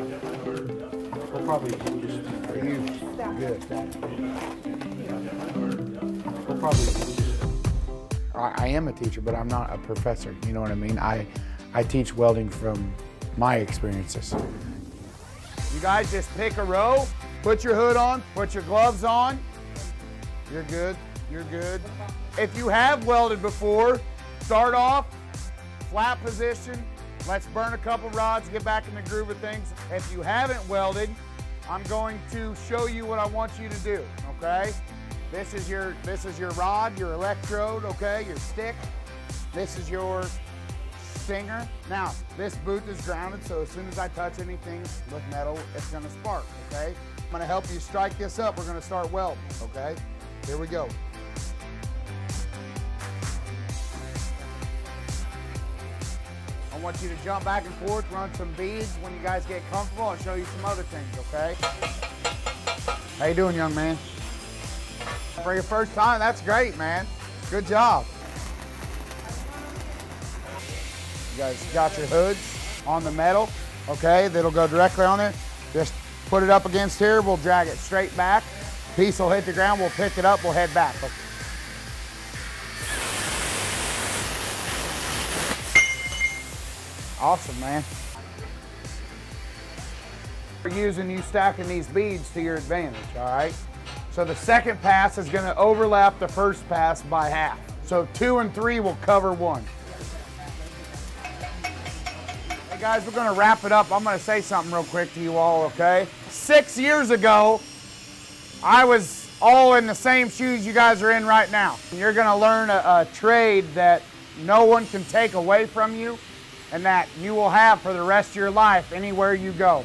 We'll probably just, are you good? We'll probably just, I am a teacher, but I'm not a professor, you know what I mean? I teach welding from my experiences. You guys just pick a row, put your hood on, put your gloves on. You're good, you're good. If you have welded before, start off, flat position. Let's burn a couple rods, get back in the groove of things. If you haven't welded, I'm going to show you what I want you to do, okay? This is your rod, your electrode, okay, your stick. This is your stinger. Now, this booth is grounded, so as soon as I touch anything with metal, it's gonna spark, okay? I'm gonna help you strike this up. We're gonna start welding, okay? Here we go. I want you to jump back and forth, run some beads. When you guys get comfortable, I'll show you some other things, okay? How you doing, young man? For your first time, that's great, man. Good job. You guys got your hoods on the metal, okay? That'll go directly on there. Just put it up against here. We'll drag it straight back. Piece will hit the ground. We'll pick it up. We'll head back. Awesome, man. We're using you stacking these beads to your advantage, all right? So the second pass is gonna overlap the first pass by half. So 2 and 3 will cover 1. Hey guys, we're gonna wrap it up. I'm gonna say something real quick to you all, okay? 6 years ago, I was all in the same shoes you guys are in right now. You're gonna learn a trade that no one can take away from you and that you will have for the rest of your life anywhere you go.